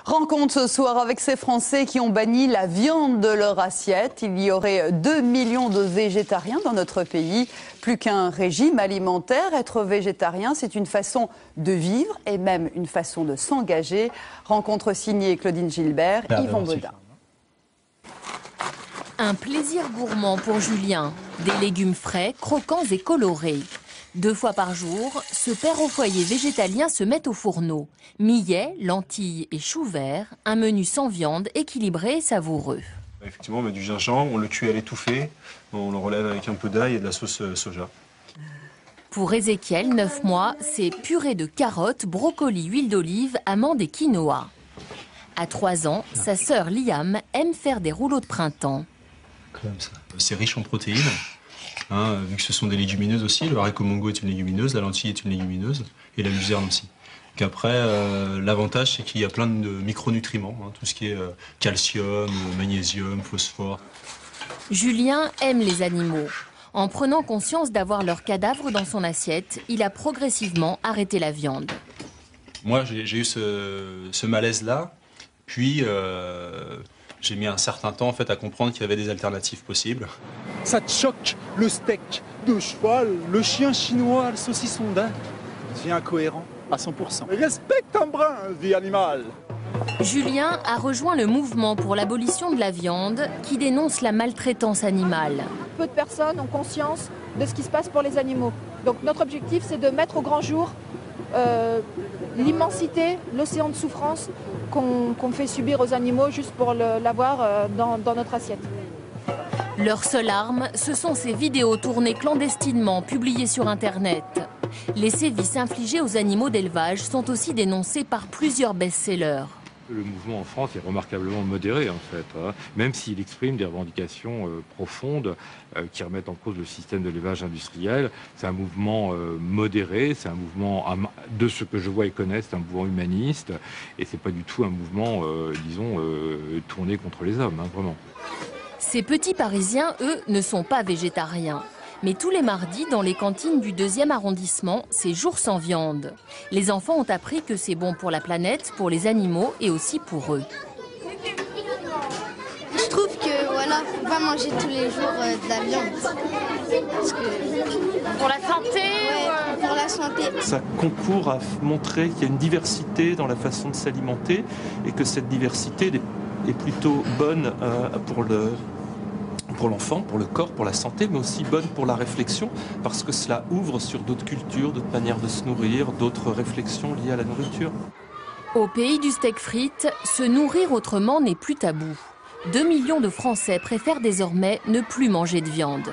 Rencontre ce soir avec ces Français qui ont banni la viande de leur assiette. Il y aurait 2 millions de végétariens dans notre pays. Plus qu'un régime alimentaire, être végétarien, c'est une façon de vivre et même une façon de s'engager. Rencontre signée Claudine Gilbert, Yvon Baudin. Un plaisir gourmand pour Julien. Des légumes frais, croquants et colorés. 2 fois par jour, ce père au foyer végétalien se met au fourneau. Millet, lentilles et choux verts, un menu sans viande, équilibré et savoureux. Effectivement, on met du gingembre, on le cuit à l'étouffée, on le relève avec un peu d'ail et de la sauce soja. Pour Ézéchiel, 9 mois, c'est purée de carottes, brocolis, huile d'olive, amandes et quinoa. À 3 ans, sa sœur Liam aime faire des rouleaux de printemps. Comme ça. C'est riche en protéines. Vu que ce sont des légumineuses aussi, le haricot mongo est une légumineuse, la lentille est une légumineuse et la luzerne aussi. Qu'après, l'avantage c'est qu'il y a plein de micronutriments, tout ce qui est calcium, magnésium, phosphore. Julien aime les animaux. En prenant conscience d'avoir leurs cadavres dans son assiette, il a progressivement arrêté la viande. Moi j'ai eu ce malaise-là, puis j'ai mis un certain temps en fait, à comprendre qu'il y avait des alternatives possibles. Ça te choque, le steak de cheval, le chien chinois, le saucisson d'Inde. C'est incohérent à 100%. Respecte un brin, vie animale. Julien a rejoint le mouvement pour l'abolition de la viande qui dénonce la maltraitance animale. Peu de personnes ont conscience de ce qui se passe pour les animaux. Donc notre objectif, c'est de mettre au grand jour l'immensité, l'océan de souffrance qu'on fait subir aux animaux juste pour l'avoir dans notre assiette. Leur seule arme, ce sont ces vidéos tournées clandestinement, publiées sur Internet. Les sévices infligés aux animaux d'élevage sont aussi dénoncés par plusieurs best-sellers. Le mouvement en France est remarquablement modéré en fait, même s'il exprime des revendications profondes qui remettent en cause le système de l'élevage industriel. C'est un mouvement modéré, c'est un mouvement, de ce que je vois et connais, c'est un mouvement humaniste et c'est pas du tout un mouvement, disons, tourné contre les hommes, vraiment. Ces petits Parisiens, eux, ne sont pas végétariens. Mais tous les mardis, dans les cantines du 2e arrondissement, c'est jour sans viande. Les enfants ont appris que c'est bon pour la planète, pour les animaux et aussi pour eux. Je trouve que voilà, faut pas manger tous les jours de la viande. Parce que... Pour la santé pour la santé. Ça concourt à montrer qu'il y a une diversité dans la façon de s'alimenter et que cette diversité est plutôt bonne pour l'enfant, pour le corps, pour la santé, mais aussi bonne pour la réflexion, parce que cela ouvre sur d'autres cultures, d'autres manières de se nourrir, d'autres réflexions liées à la nourriture. Au pays du steak frites, se nourrir autrement n'est plus tabou. 2 millions de Français préfèrent désormais ne plus manger de viande.